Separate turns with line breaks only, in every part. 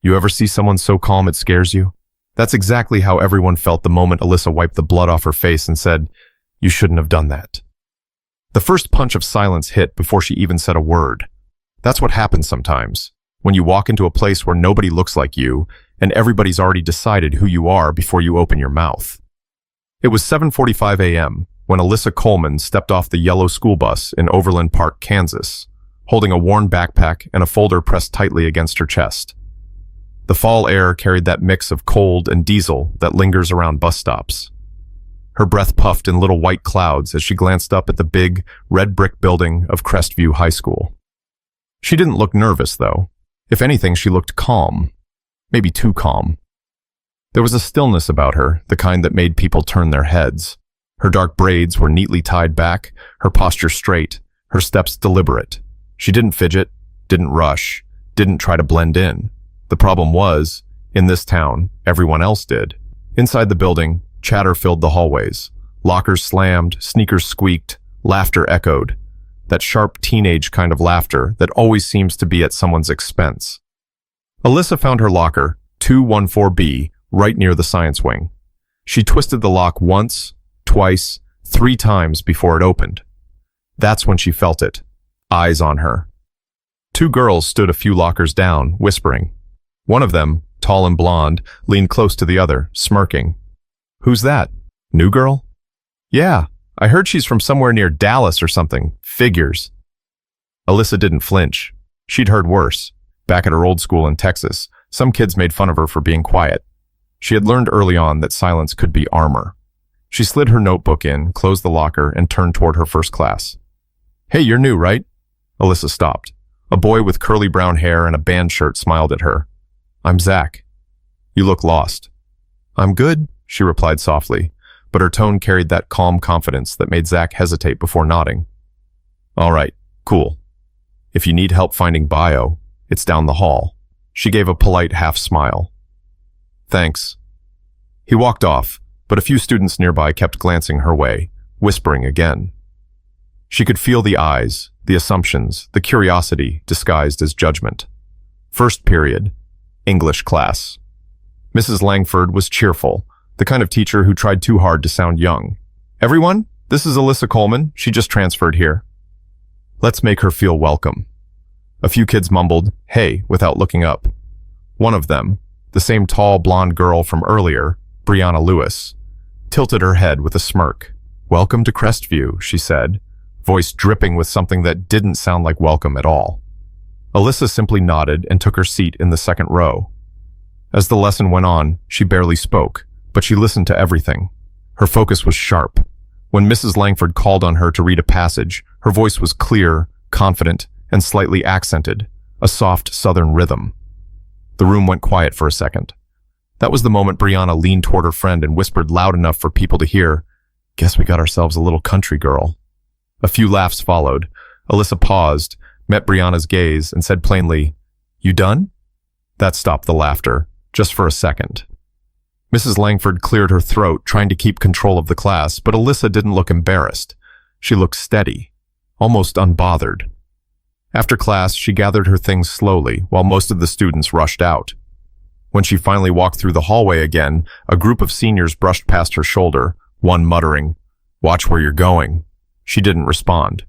You ever see someone so calm it scares you? That's exactly how everyone felt the moment Alyssa wiped the blood off her face and said, "You shouldn't have done that." The first punch of silence hit before she even said a word. That's what happens sometimes, when you walk into a place where nobody looks like you and everybody's already decided who you are before you open your mouth. It was 7:45 a.m. when Alyssa Coleman stepped off the yellow school bus in Overland Park, Kansas, holding a worn backpack and a folder pressed tightly against her chest. The fall air carried that mix of cold and diesel that lingers around bus stops. Her breath puffed in little white clouds as she glanced up at the big, red brick building of Crestview High School. She didn't look nervous, though. If anything, she looked calm. Maybe too calm. There was a stillness about her, the kind that made people turn their heads. Her dark braids were neatly tied back, her posture straight, her steps deliberate. She didn't fidget, didn't rush, didn't try to blend in. The problem was, in this town, everyone else did. Inside the building, chatter filled the hallways. Lockers slammed, sneakers squeaked, laughter echoed. That sharp teenage kind of laughter that always seems to be at someone's expense. Alyssa found her locker, 214B, right near the science wing. She twisted the lock once, twice, 3 times before it opened. That's when she felt it. Eyes on her. 2 girls stood a few lockers down, whispering. One of them, tall and blonde, leaned close to the other, smirking. "Who's that? New girl?" "Yeah, I heard she's from somewhere near Dallas or something. Figures." Alyssa didn't flinch. She'd heard worse. Back at her old school in Texas, some kids made fun of her for being quiet. She had learned early on that silence could be armor. She slid her notebook in, closed the locker, and turned toward her first class. "Hey, you're new, right?" Alyssa stopped. A boy with curly brown hair and a band shirt smiled at her. "I'm Zach." "You look lost." "I'm good," she replied softly, but her tone carried that calm confidence that made Zach hesitate before nodding. "All right, cool. If you need help finding bio, it's down the hall." She gave a polite half smile. "Thanks." He walked off, but a few students nearby kept glancing her way, whispering again. She could feel the eyes, the assumptions, the curiosity disguised as judgment. First period, English class. Mrs. Langford was cheerful, the kind of teacher who tried too hard to sound young. "Everyone, this is Alyssa Coleman. She just transferred here." "Let's make her feel welcome." A few kids mumbled, "Hey," without looking up. One of them, the same tall blonde girl from earlier, Brianna Lewis, tilted her head with a smirk. "Welcome to Crestview," she said, voice dripping with something that didn't sound like welcome at all. Alyssa simply nodded and took her seat in the second row. As the lesson went on, she barely spoke, but she listened to everything. Her focus was sharp. When Mrs. Langford called on her to read a passage, her voice was clear, confident, and slightly accented, a soft southern rhythm. The room went quiet for a second. That was the moment Brianna leaned toward her friend and whispered loud enough for people to hear, "Guess we got ourselves a little country girl." A few laughs followed. Alyssa paused, met Brianna's gaze, and said plainly, "You done?" That stopped the laughter, just for a second. Mrs. Langford cleared her throat, trying to keep control of the class, but Alyssa didn't look embarrassed. She looked steady, almost unbothered. After class, she gathered her things slowly, while most of the students rushed out. When she finally walked through the hallway again, a group of seniors brushed past her shoulder, one muttering, "Watch where you're going." She didn't respond.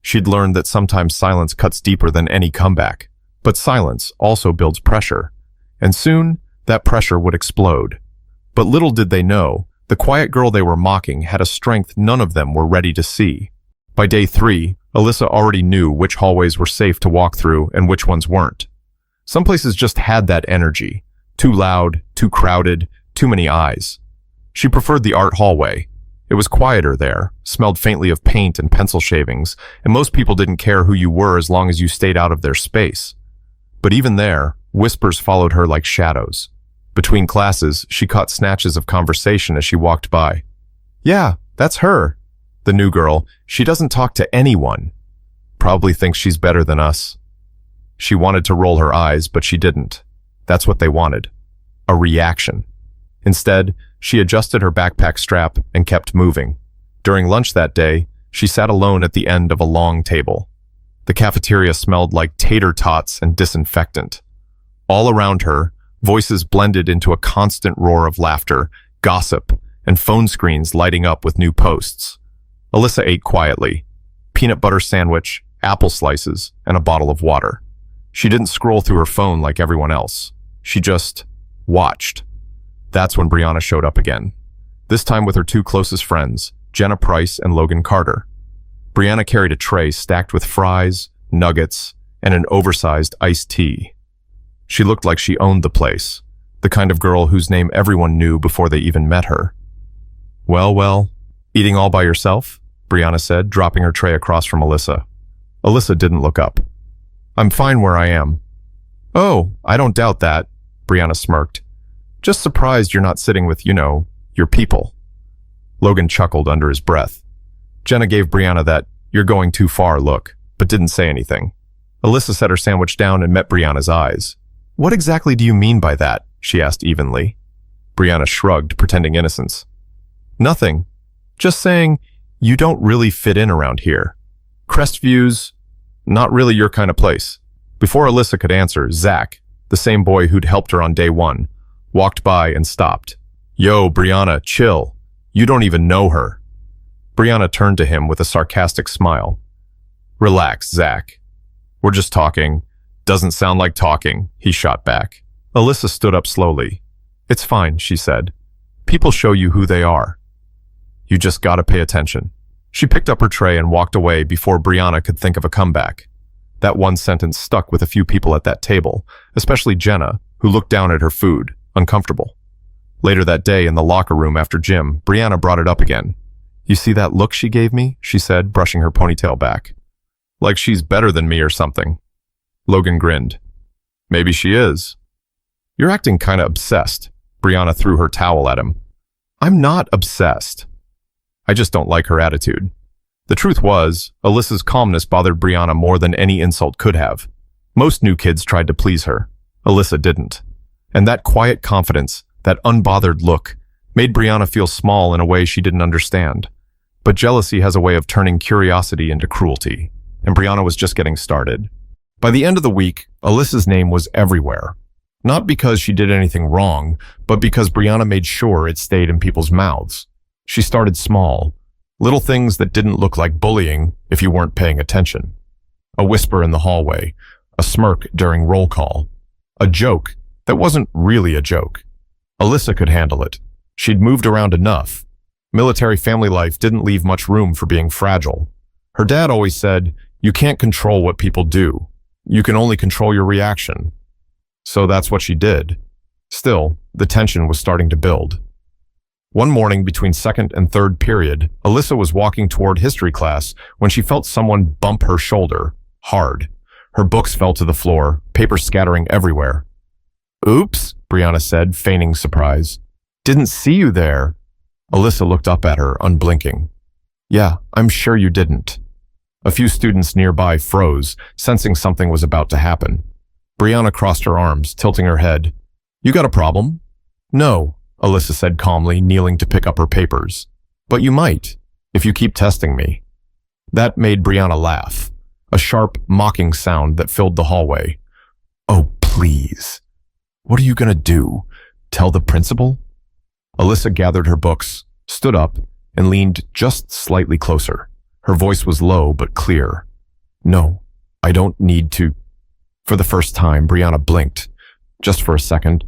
She'd learned that sometimes silence cuts deeper than any comeback, but silence also builds pressure, and soon that pressure would explode. But little did they know, the quiet girl they were mocking had a strength none of them were ready to see. By day 3, Alyssa already knew which hallways were safe to walk through and which ones weren't. Some places just had that energy. Too loud, too crowded, too many eyes. She preferred the art hallway. It was quieter there, smelled faintly of paint and pencil shavings, and most people didn't care who you were as long as you stayed out of their space. But even there, whispers followed her like shadows. Between classes, she caught snatches of conversation as she walked by. "Yeah, that's her. The new girl. She doesn't talk to anyone. Probably thinks she's better than us." She wanted to roll her eyes, but she didn't. That's what they wanted. A reaction. Instead, she adjusted her backpack strap and kept moving. During lunch that day, she sat alone at the end of a long table. The cafeteria smelled like tater tots and disinfectant. All around her, voices blended into a constant roar of laughter, gossip, and phone screens lighting up with new posts. Alyssa ate quietly. Peanut butter sandwich, apple slices, and a bottle of water. She didn't scroll through her phone like everyone else. She just watched. That's when Brianna showed up again. This time with her two closest friends, Jenna Price and Logan Carter. Brianna carried a tray stacked with fries, nuggets, and an oversized iced tea. She looked like she owned the place, the kind of girl whose name everyone knew before they even met her. Well, eating all by yourself? Brianna said, dropping her tray across from Alyssa. Alyssa didn't look up. I'm fine where I am. Oh, I don't doubt that, Brianna smirked. Just surprised you're not sitting with, your people. Logan chuckled under his breath. Jenna gave Brianna that "you're going too far" look, but didn't say anything. Alyssa set her sandwich down and met Brianna's eyes. What exactly do you mean by that? She asked evenly. Brianna shrugged, pretending innocence. Nothing. Just saying, you don't really fit in around here. Crestviews, not really your kind of place. Before Alyssa could answer, Zach, the same boy who'd helped her on day one, walked by and stopped. Yo, Brianna, chill. You don't even know her. Brianna turned to him with a sarcastic smile. Relax, Zach. We're just talking. Doesn't sound like talking, he shot back. Alyssa stood up slowly. It's fine, she said. People show you who they are. You just gotta pay attention. She picked up her tray and walked away before Brianna could think of a comeback. That one sentence stuck with a few people at that table, especially Jenna, who looked down at her food, uncomfortable. Later that day in the locker room after gym, Brianna brought it up again. You see that look she gave me? She said, brushing her ponytail back. Like she's better than me or something. Logan grinned. Maybe she is. You're acting kinda obsessed. Brianna threw her towel at him. I'm not obsessed. I just don't like her attitude. The truth was, Alyssa's calmness bothered Brianna more than any insult could have. Most new kids tried to please her. Alyssa didn't. And that quiet confidence, that unbothered look, made Brianna feel small in a way she didn't understand. But jealousy has a way of turning curiosity into cruelty, and Brianna was just getting started. By the end of the week, Alyssa's name was everywhere. Not because she did anything wrong, but because Brianna made sure it stayed in people's mouths. She started small, little things that didn't look like bullying if you weren't paying attention. A whisper in the hallway, a smirk during roll call, a joke that wasn't really a joke. Alyssa could handle it. She'd moved around enough. Military family life didn't leave much room for being fragile. Her dad always said, you can't control what people do. You can only control your reaction. So that's what she did. Still, the tension was starting to build. One morning between second and third period, Alyssa was walking toward history class when she felt someone bump her shoulder, hard. Her books fell to the floor, paper scattering everywhere. Oops, Brianna said, feigning surprise. Didn't see you there. Alyssa looked up at her, unblinking. Yeah, I'm sure you didn't. A few students nearby froze, sensing something was about to happen. Brianna crossed her arms, tilting her head. You got a problem? No, Alyssa said calmly, kneeling to pick up her papers. But you might, if you keep testing me. That made Brianna laugh, a sharp, mocking sound that filled the hallway. Oh, please. What are you gonna do? Tell the principal? Alyssa gathered her books, stood up, and leaned just slightly closer. Her voice was low but clear. No, I don't need to. For the first time, Brianna blinked, just for a second,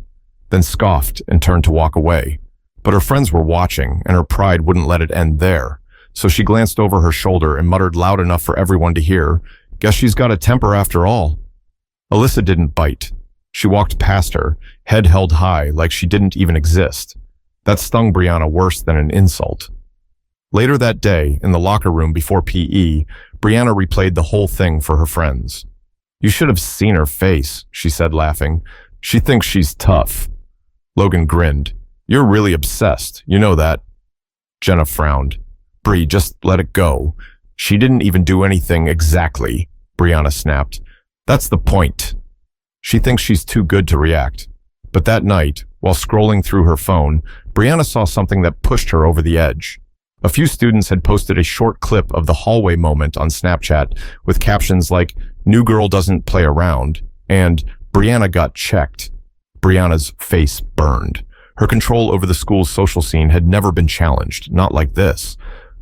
then scoffed and turned to walk away. But her friends were watching, and her pride wouldn't let it end there. So she glanced over her shoulder and muttered loud enough for everyone to hear, Guess she's got a temper after all. Alyssa didn't bite. She walked past her, head held high like she didn't even exist. That stung Brianna worse than an insult. Later that day, in the locker room before PE, Brianna replayed the whole thing for her friends. You should have seen her face, she said, laughing. She thinks she's tough. Logan grinned. You're really obsessed, you know that. Jenna frowned. Bri, just let it go. She didn't even do anything exactly, Brianna snapped. That's the point. She thinks she's too good to react. But that night, while scrolling through her phone, Brianna saw something that pushed her over the edge. A few students had posted a short clip of the hallway moment on Snapchat with captions like, New girl doesn't play around, and Brianna got checked. Brianna's face burned. Her control over the school's social scene had never been challenged, not like this.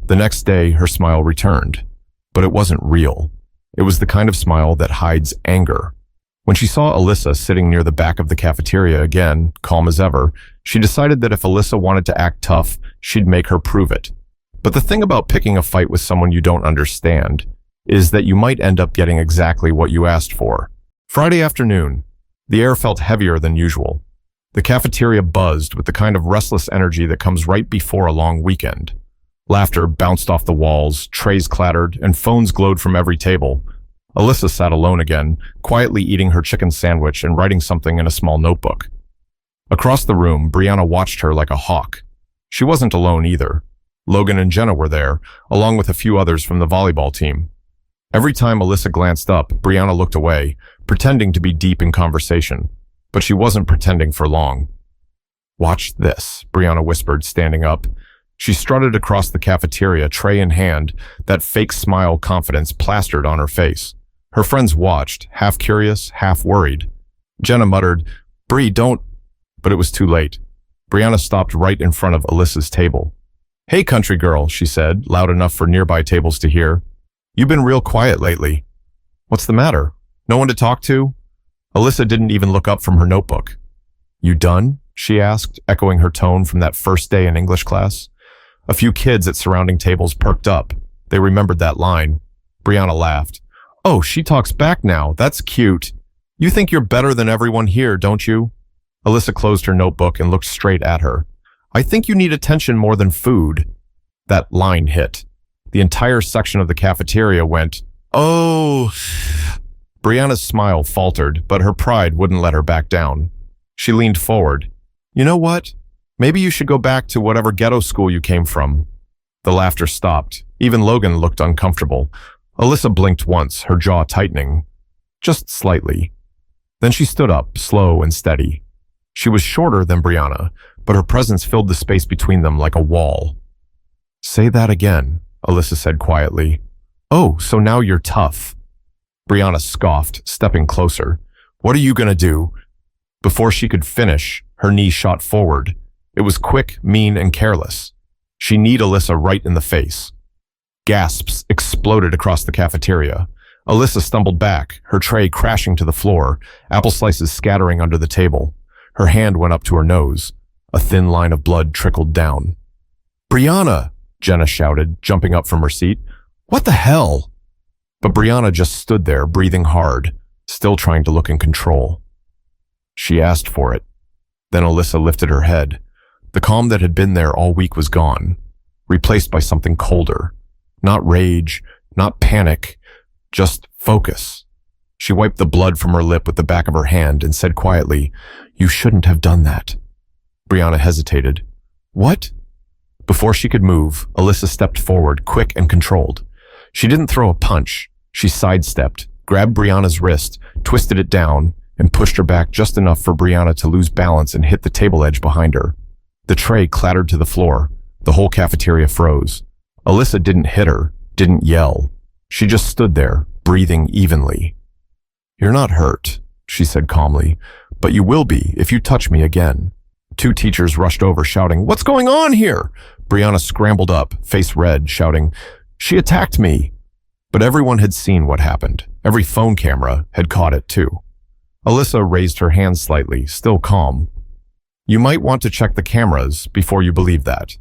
The next day, her smile returned. But it wasn't real. It was the kind of smile that hides anger. When she saw Alyssa sitting near the back of the cafeteria again, calm as ever, she decided that if Alyssa wanted to act tough, she'd make her prove it. But the thing about picking a fight with someone you don't understand is that you might end up getting exactly what you asked for. Friday afternoon. The air felt heavier than usual. The cafeteria buzzed with the kind of restless energy that comes right before a long weekend. Laughter bounced off the walls, trays clattered, and phones glowed from every table. Alyssa sat alone again, quietly eating her chicken sandwich and writing something in a small notebook. Across the room, Brianna watched her like a hawk. She wasn't alone either. Logan and Jenna were there, along with a few others from the volleyball team. Every time Alyssa glanced up, Brianna looked away, pretending to be deep in conversation. But she wasn't pretending for long. "Watch this," Brianna whispered, standing up. She strutted across the cafeteria, tray in hand, that fake smile confidence plastered on her face. Her friends watched, half curious, half worried. Jenna muttered, "Bri, don't..." But it was too late. Brianna stopped right in front of Alyssa's table. "Hey, country girl," she said, loud enough for nearby tables to hear. "You've been real quiet lately." "What's the matter? No one to talk to?" Alyssa didn't even look up from her notebook. "You done?" she asked, echoing her tone from that first day in English class. A few kids at surrounding tables perked up. They remembered that line. Brianna laughed. "Oh, she talks back now. That's cute. You think you're better than everyone here, don't you?" Alyssa closed her notebook and looked straight at her. "I think you need attention more than food." That line hit. The entire section of the cafeteria went, "Oh." Brianna's smile faltered, but her pride wouldn't let her back down. She leaned forward. "You know what? Maybe you should go back to whatever ghetto school you came from." The laughter stopped. Even Logan looked uncomfortable. Alyssa blinked once, her jaw tightening. Just slightly. Then she stood up, slow and steady. She was shorter than Brianna, but her presence filled the space between them like a wall. "Say that again," Alyssa said quietly. "Oh, so now you're tough." Brianna scoffed, stepping closer. "What are you gonna do?" Before she could finish, her knee shot forward. It was quick, mean, and careless. She kneed Alyssa right in the face. Gasps exploded across the cafeteria. Alyssa stumbled back, her tray crashing to the floor, apple slices scattering under the table. Her hand went up to her nose. A thin line of blood trickled down. "Brianna!" Jenna shouted, jumping up from her seat. "What the hell?" But Brianna just stood there, breathing hard, still trying to look in control. She asked for it. Then Alyssa lifted her head. The calm that had been there all week was gone, replaced by something colder. Not rage, not panic, just focus. She wiped the blood from her lip with the back of her hand and said quietly, "You shouldn't have done that." Brianna hesitated. "What?" Before she could move, Alyssa stepped forward, quick and controlled. She didn't throw a punch. She sidestepped, grabbed Brianna's wrist, twisted it down, and pushed her back just enough for Brianna to lose balance and hit the table edge behind her. The tray clattered to the floor. The whole cafeteria froze. Alyssa didn't hit her, didn't yell. She just stood there, breathing evenly. "You're not hurt," she said calmly, "but you will be if you touch me again." Two teachers rushed over, shouting, "What's going on here?" Brianna scrambled up, face red, shouting, "She attacked me." But everyone had seen what happened. Every phone camera had caught it too. Alyssa raised her hands slightly, still calm. "You might want to check the cameras before you believe that."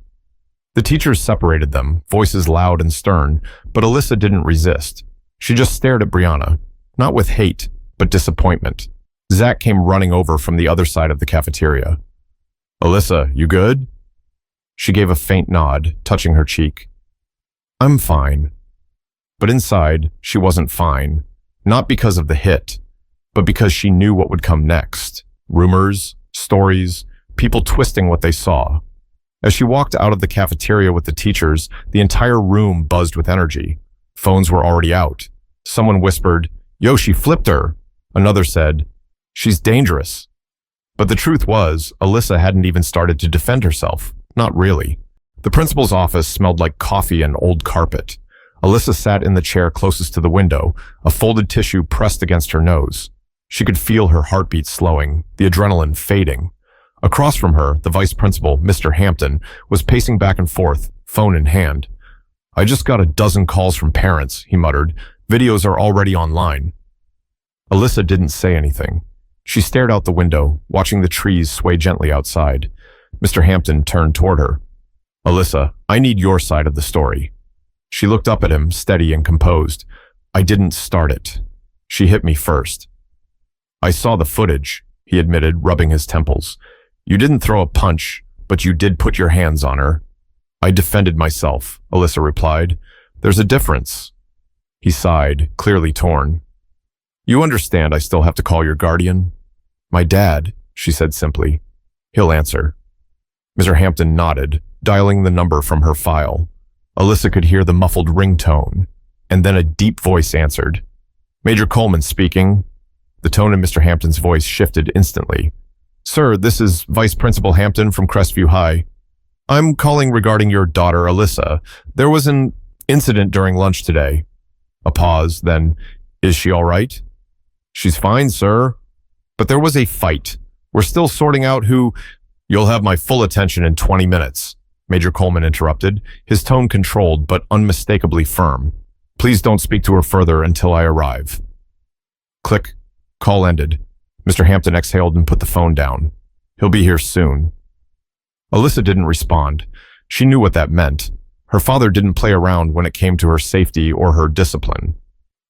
The teachers separated them, voices loud and stern, but Alyssa didn't resist. She just stared at Brianna, not with hate, but disappointment. Zach came running over from the other side of the cafeteria. "Alyssa, you good?" She gave a faint nod, touching her cheek. "I'm fine." But inside, she wasn't fine. Not because of the hit, but because she knew what would come next. Rumors, stories, people twisting what they saw. As she walked out of the cafeteria with the teachers, the entire room buzzed with energy. Phones were already out. Someone whispered, "Yo, she flipped her." Another said, "She's dangerous." But the truth was, Alyssa hadn't even started to defend herself. Not really. The principal's office smelled like coffee and old carpet. Alyssa sat in the chair closest to the window, a folded tissue pressed against her nose. She could feel her heartbeat slowing, the adrenaline fading. Across from her, the vice principal, Mr. Hampton, was pacing back and forth, phone in hand. "I just got a dozen calls from parents," he muttered. "Videos are already online." Alyssa didn't say anything. She stared out the window, watching the trees sway gently outside. Mr. Hampton turned toward her. "Alyssa, I need your side of the story." She looked up at him, steady and composed. "I didn't start it. She hit me first." "I saw the footage," he admitted, rubbing his temples. "You didn't throw a punch, but you did put your hands on her." "I defended myself," Alyssa replied. "There's a difference." He sighed, clearly torn. "You understand I still have to call your guardian?" "My dad," she said simply. "He'll answer." Mr. Hampton nodded, dialing the number from her file. Alyssa could hear the muffled ringtone, and then a deep voice answered. "Major Coleman speaking." The tone in Mr. Hampton's voice shifted instantly. "Sir, this is Vice Principal Hampton from Crestview High. I'm calling regarding your daughter, Alyssa. There was an incident during lunch today." A pause, then, "Is she all right?" "She's fine, sir." "But there was a fight. We're still sorting out who—" "You'll have my full attention in 20 minutes, Major Coleman interrupted, his tone controlled but unmistakably firm. "Please don't speak to her further until I arrive." Click. Call ended. Mr. Hampton exhaled and put the phone down. "He'll be here soon." Alyssa didn't respond. She knew what that meant. Her father didn't play around when it came to her safety or her discipline.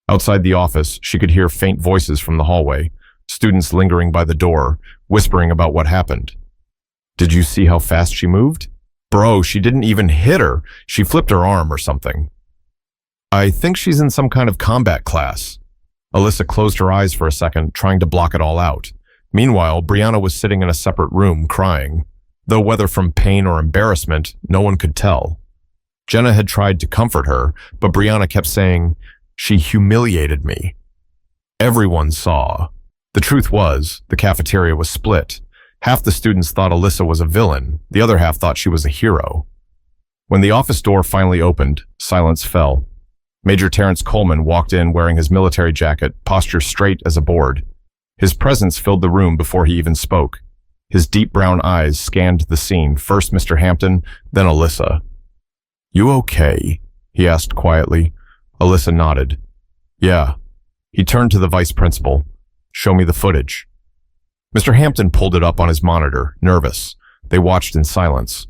Outside the office, she could hear faint voices from the hallway, students lingering by the door, whispering about what happened. "Did you see how fast she moved? Bro, she didn't even hit her. She flipped her arm or something." "I think she's in some kind of combat class." Alyssa closed her eyes for a second, trying to block it all out. Meanwhile, Brianna was sitting in a separate room, crying. Though whether from pain or embarrassment, no one could tell. Jenna had tried to comfort her, but Brianna kept saying, "She humiliated me." Everyone saw. The truth was, the cafeteria was split. Half the students thought Alyssa was a villain, the other half thought she was a hero. When the office door finally opened, silence fell. Major Terrence Coleman walked in wearing his military jacket, posture straight as a board. His presence filled the room before he even spoke. His deep brown eyes scanned the scene, first Mr. Hampton, then Alyssa. "You okay?" he asked quietly. Alyssa nodded. "Yeah." He turned to the vice principal. "Show me the footage." Mr. Hampton pulled it up on his monitor, nervous. They watched in silence.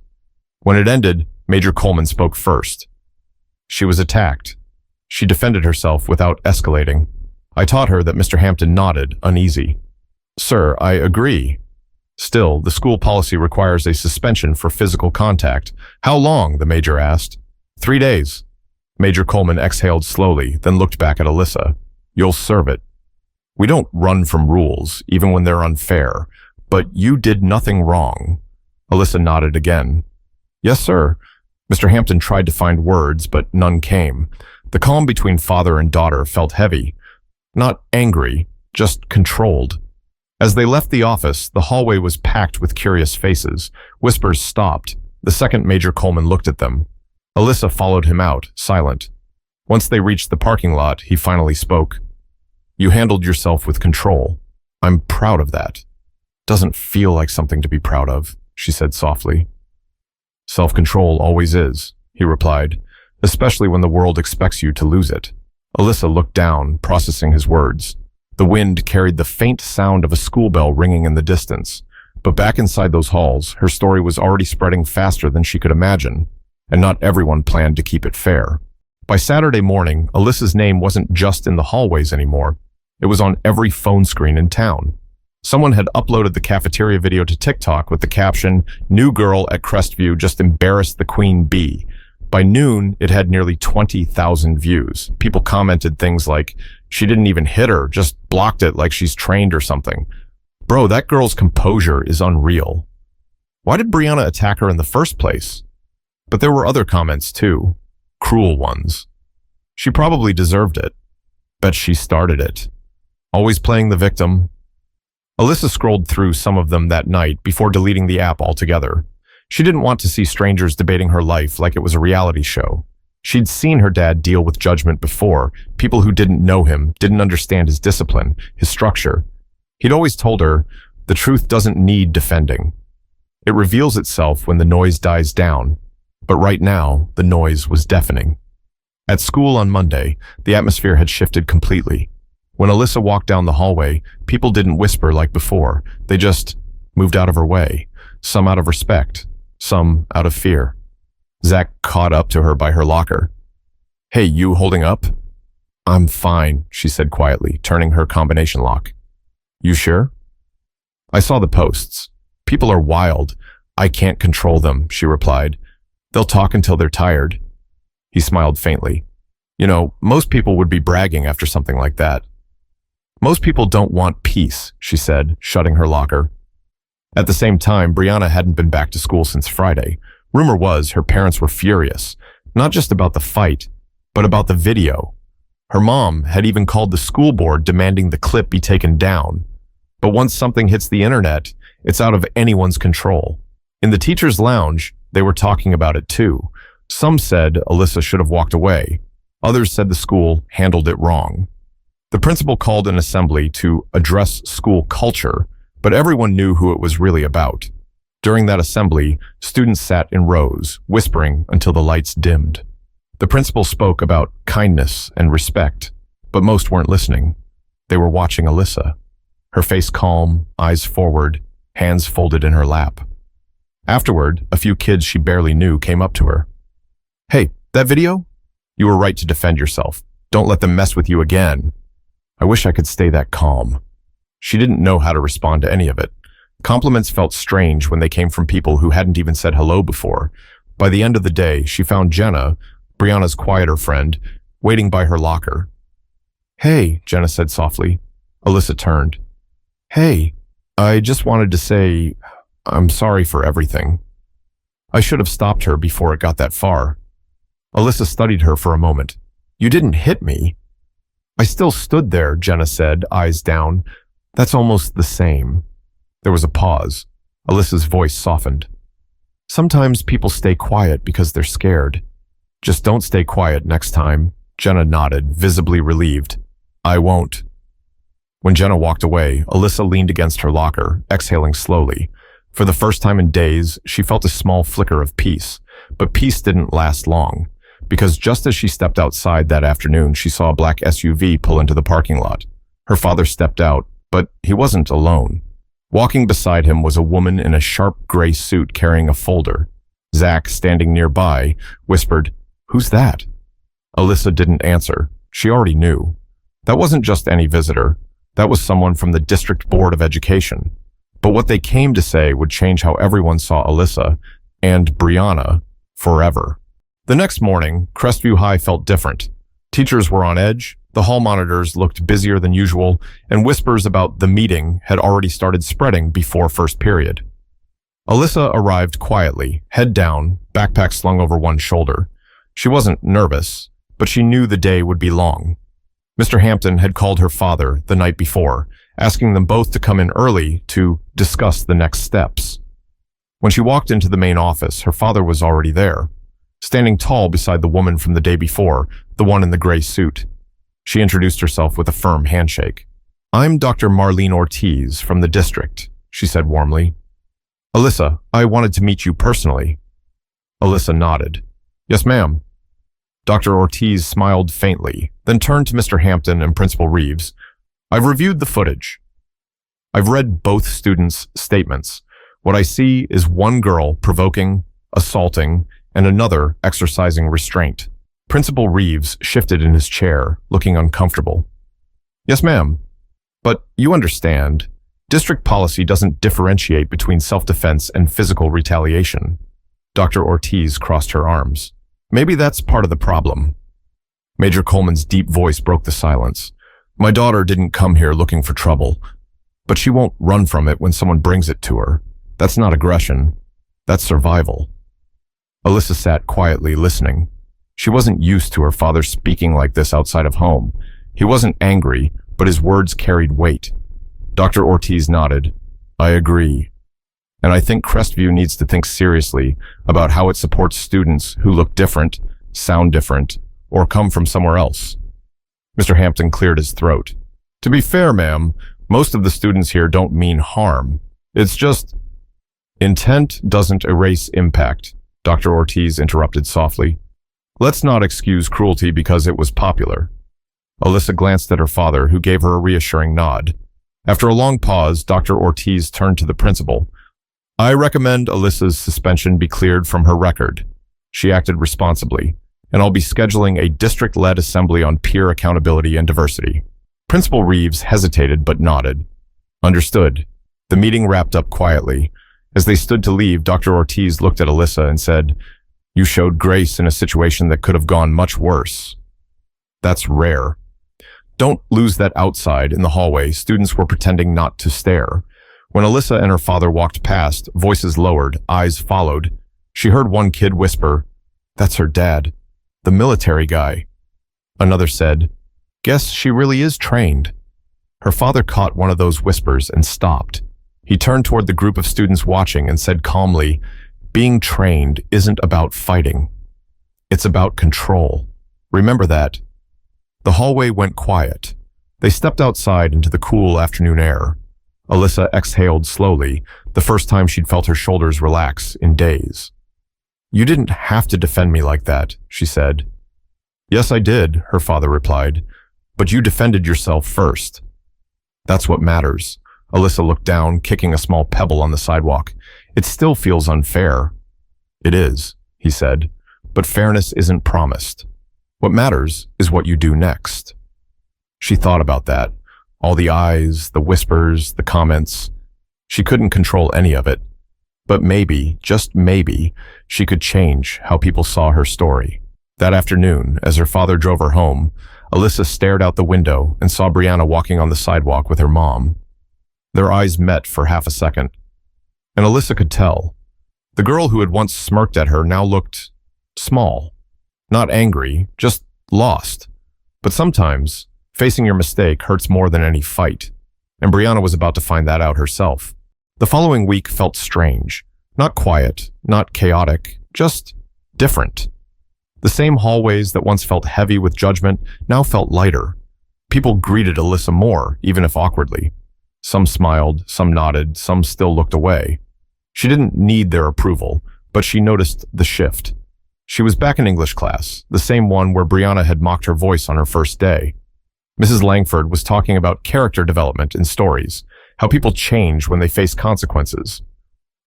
When it ended, Major Coleman spoke first. "She was attacked. She defended herself without escalating." I taught her that Mr. Hampton nodded, uneasy. "Sir, I agree. Still, the school policy requires a suspension for physical contact." "How long?" the major asked. 3 days. Major Coleman exhaled slowly, then looked back at Alyssa. "You'll serve it. We don't run from rules, even when they're unfair. But you did nothing wrong." Alyssa nodded again. "Yes, sir." Mr. Hampton tried to find words, but none came. The calm between father and daughter felt heavy. Not angry, just controlled. As they left the office, the hallway was packed with curious faces. Whispers stopped. The second Major Coleman looked at them. Alyssa followed him out, silent. Once they reached the parking lot, he finally spoke. "You handled yourself with control. I'm proud of that." "Doesn't feel like something to be proud of," she said softly. "Self-control always is," he replied, "especially when the world expects you to lose it." Alyssa looked down, processing his words. The wind carried the faint sound of a school bell ringing in the distance. But back inside those halls, her story was already spreading faster than she could imagine, and not everyone planned to keep it fair. By Saturday morning, Alyssa's name wasn't just in the hallways anymore. It was on every phone screen in town. Someone had uploaded the cafeteria video to TikTok with the caption, "New girl at Crestview just embarrassed the queen bee." By noon, it had nearly 20,000 views. People commented things like, "She didn't even hit her, just blocked it like she's trained or something." Bro, that girl's composure is unreal. Why did Brianna attack her in the first place? But there were other comments too. Cruel ones. She probably deserved it. Bet she started it. Always playing the victim. Alyssa scrolled through some of them that night before deleting the app altogether. She didn't want to see strangers debating her life like it was a reality show. She'd seen her dad deal with judgment before, people who didn't know him, didn't understand his discipline, his structure. He'd always told her, the truth doesn't need defending. It reveals itself when the noise dies down, but right now, the noise was deafening. At school on Monday, the atmosphere had shifted completely. When Alyssa walked down the hallway, people didn't whisper like before. They just moved out of her way, some out of respect, some out of fear. Zach caught up to her by her locker. "Hey, you holding up?" "I'm fine," she said quietly, turning her combination lock. "You sure?" "I saw the posts. People are wild. I can't control them," she replied. "They'll talk until they're tired." He smiled faintly. "You know, most people would be bragging after something like that." "Most people don't want peace," she said, shutting her locker. At the same time, Brianna hadn't been back to school since Friday. Rumor was her parents were furious, not just about the fight, but about the video. Her mom had even called the school board demanding the clip be taken down. But once something hits the internet, it's out of anyone's control. In the teacher's lounge, they were talking about it too. Some said Alyssa should have walked away. Others said the school handled it wrong. The principal called an assembly to address school culture, but everyone knew who it was really about. During that assembly, students sat in rows, whispering until the lights dimmed. The principal spoke about kindness and respect, but most weren't listening. They were watching Alyssa, her face calm, eyes forward, hands folded in her lap. Afterward, a few kids she barely knew came up to her. "Hey, that video? You were right to defend yourself. Don't let them mess with you again." I wish I could stay that calm. She didn't know how to respond to any of it. Compliments felt strange when they came from people who hadn't even said hello before. By the end of the day, she found Jenna, Brianna's quieter friend, waiting by her locker. "Hey," Jenna said softly. Alyssa turned. "Hey, I just wanted to say, I'm sorry for everything." I should have stopped her before it got that far. Alyssa studied her for a moment. "You didn't hit me." "I still stood there," Jenna said, eyes down. "That's almost the same." There was a pause. Alyssa's voice softened. "Sometimes people stay quiet because they're scared. Just don't stay quiet next time." Jenna nodded, visibly relieved. "I won't." When Jenna walked away, Alyssa leaned against her locker, exhaling slowly. For the first time in days, she felt a small flicker of peace. But peace didn't last long, because just as she stepped outside that afternoon, she saw a black SUV pull into the parking lot. Her father stepped out, but he wasn't alone. Walking beside him was a woman in a sharp gray suit carrying a folder. Zach, standing nearby, whispered, "Who's that?" Alyssa didn't answer. She already knew. That wasn't just any visitor. That was someone from the District Board of Education. But what they came to say would change how everyone saw Alyssa and Brianna forever. The next morning, Crestview High felt different. Teachers were on edge, the hall monitors looked busier than usual, and whispers about the meeting had already started spreading before first period. Alyssa arrived quietly, head down, backpack slung over one shoulder. She wasn't nervous, but she knew the day would be long. Mr. Hampton had called her father the night before, asking them both to come in early to discuss the next steps. When she walked into the main office, her father was already there, standing tall beside the woman from the day before, the one in the gray suit. She introduced herself with a firm handshake. "I'm Dr. Marlene Ortiz from the district," she said warmly. "Alyssa, I wanted to meet you personally." Alyssa nodded. "Yes, ma'am." Dr. Ortiz smiled faintly, then turned to Mr. Hampton and Principal Reeves. "I've reviewed the footage. I've read both students' statements. What I see is one girl provoking, assaulting, and another exercising restraint." Principal Reeves shifted in his chair, looking uncomfortable. "Yes, ma'am. But you understand, district policy doesn't differentiate between self-defense and physical retaliation." Dr. Ortiz crossed her arms. "Maybe that's part of the problem." Major Coleman's deep voice broke the silence. "My daughter didn't come here looking for trouble, but she won't run from it when someone brings it to her. That's not aggression. That's survival." Alyssa sat quietly listening. She wasn't used to her father speaking like this outside of home. He wasn't angry, but his words carried weight. Dr. Ortiz nodded. "I agree. And I think Crestview needs to think seriously about how it supports students who look different, sound different, or come from somewhere else." Mr. Hampton cleared his throat. "To be fair, ma'am, Most of the students here don't mean harm. It's just intent doesn't erase impact, Dr. Ortiz interrupted softly. Let's not excuse cruelty because it was popular. Alyssa glanced at her father, who gave her a reassuring nod. After a long pause, Dr. Ortiz turned to the principal. I recommend Alyssa's suspension be cleared from her record. She acted responsibly, and I'll be scheduling a district-led assembly on peer accountability and diversity. Principal Reeves hesitated but nodded. Understood. The meeting wrapped up quietly. As they stood to leave, Dr. Ortiz looked at Alyssa and said, You showed grace in a situation that could have gone much worse. That's rare. Don't lose that outside. In the hallway, students were pretending not to stare. When Alyssa and her father walked past, voices lowered, eyes followed. She heard one kid whisper, That's her dad, the military guy. Another said, Guess she really is trained. Her father caught one of those whispers and stopped. He turned toward the group of students watching and said calmly, Being trained isn't about fighting. It's about control. Remember that. The hallway went quiet. They stepped outside into the cool afternoon air. Alyssa exhaled slowly, the first time she'd felt her shoulders relax in days. You didn't have to defend me like that, she said. Yes, I did, her father replied, but you defended yourself first. That's what matters. Alyssa looked down, kicking a small pebble on the sidewalk. It still feels unfair. It is, he said, but fairness isn't promised. What matters is what you do next. She thought about that. All the eyes, the whispers, the comments. She couldn't control any of it. But maybe, just maybe, she could change how people saw her story. That afternoon, as her father drove her home, Alyssa stared out the window and saw Brianna walking on the sidewalk with her mom. Their eyes met for half a second. And Alyssa could tell. The girl who had once smirked at her now looked small. Not angry, just lost. But sometimes, facing your mistake hurts more than any fight, and Brianna was about to find that out herself. The following week felt strange. Not quiet, not chaotic, just different. The same hallways that once felt heavy with judgment now felt lighter. People greeted Alyssa more, even if awkwardly. Some smiled, some nodded, some still looked away. She didn't need their approval, but she noticed the shift. She was back in English class, the same one where Brianna had mocked her voice on her first day. Mrs. Langford was talking about character development in stories, how people change when they face consequences.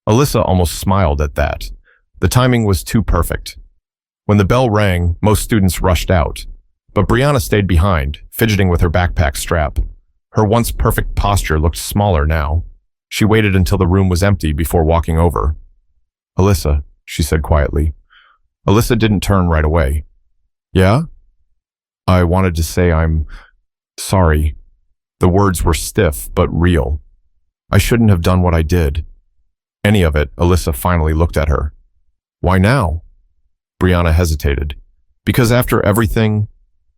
Alyssa almost smiled at that. The timing was too perfect. When the bell rang, most students rushed out, but Brianna stayed behind, fidgeting with her backpack strap. Her once perfect posture looked smaller now. She waited until the room was empty before walking over. Alyssa, she said quietly. Alyssa didn't turn right away. Yeah? I wanted to say I'm sorry. The words were stiff but real. I shouldn't have done what I did. Any of it, Alyssa finally looked at her. Why now? Brianna hesitated. Because after everything,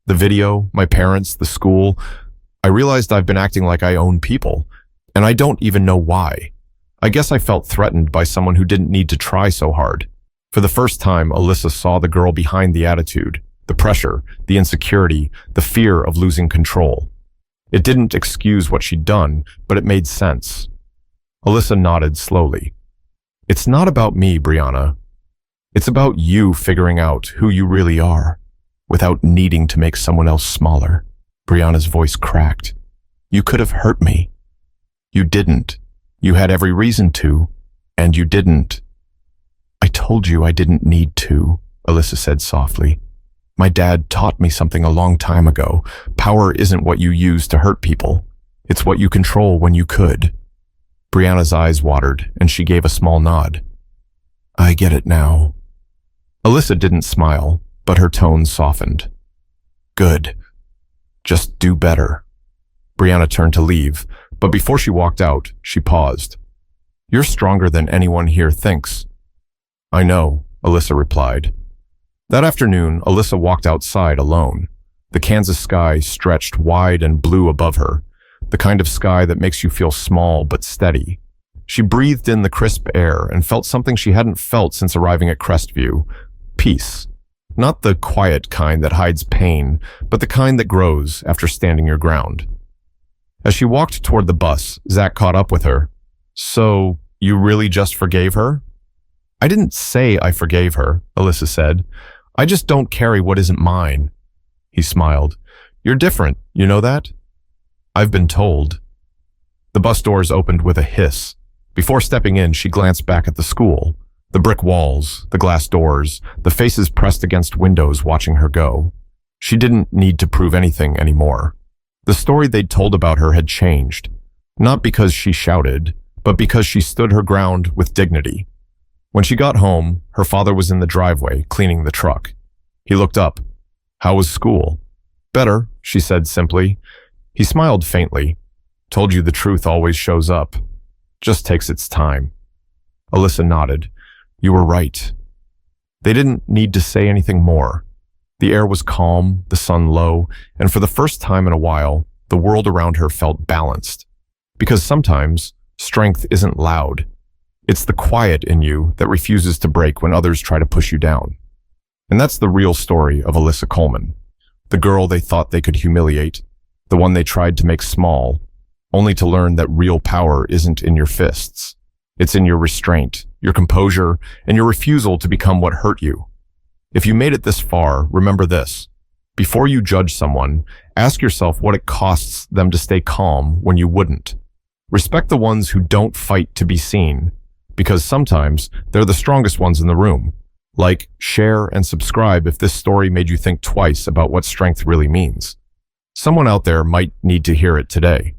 the video, my parents, the school, I realized I've been acting like I own people, and I don't even know why. I guess I felt threatened by someone who didn't need to try so hard. For the first time, Alyssa saw the girl behind the attitude, the pressure, the insecurity, the fear of losing control. It didn't excuse what she'd done, but it made sense. Alyssa nodded slowly. It's not about me, Brianna. It's about you figuring out who you really are, without needing to make someone else smaller. Brianna's voice cracked. You could have hurt me. You didn't. You had every reason to, and you didn't. I told you I didn't need to, Alyssa said softly. My dad taught me something a long time ago. Power isn't what you use to hurt people. It's what you control when you could. Brianna's eyes watered, and she gave a small nod. I get it now. Alyssa didn't smile, but her tone softened. Good. Just do better. Brianna turned to leave, but before she walked out, she paused. You're stronger than anyone here thinks. I know, Alyssa replied. That afternoon, Alyssa walked outside alone. The Kansas sky stretched wide and blue above her, the kind of sky that makes you feel small but steady. She breathed in the crisp air and felt something she hadn't felt since arriving at Crestview. Peace. Not the quiet kind that hides pain, but the kind that grows after standing your ground. As she walked toward the bus, Zach caught up with her. So, you really just forgave her? I didn't say I forgave her, Alyssa said. I just don't carry what isn't mine. He smiled. You're different, you know that? I've been told. The bus doors opened with a hiss. Before stepping in, she glanced back at the school. The brick walls, the glass doors, the faces pressed against windows watching her go. She didn't need to prove anything anymore. The story they'd told about her had changed. Not because she shouted, but because she stood her ground with dignity. When she got home, her father was in the driveway, cleaning the truck. He looked up. How was school? Better, she said simply. He smiled faintly. Told you the truth always shows up. Just takes its time. Alyssa nodded. You were right. They didn't need to say anything more. The air was calm, the sun low, and for the first time in a while, the world around her felt balanced. Because sometimes, strength isn't loud. It's the quiet in you that refuses to break when others try to push you down. And that's the real story of Alyssa Coleman. The girl they thought they could humiliate, the one they tried to make small, only to learn that real power isn't in your fists. It's in your restraint, your composure, and your refusal to become what hurt you. If you made it this far, remember this. Before you judge someone, ask yourself what it costs them to stay calm when you wouldn't. Respect the ones who don't fight to be seen, because sometimes they're the strongest ones in the room. Like, share, and subscribe if this story made you think twice about what strength really means. Someone out there might need to hear it today.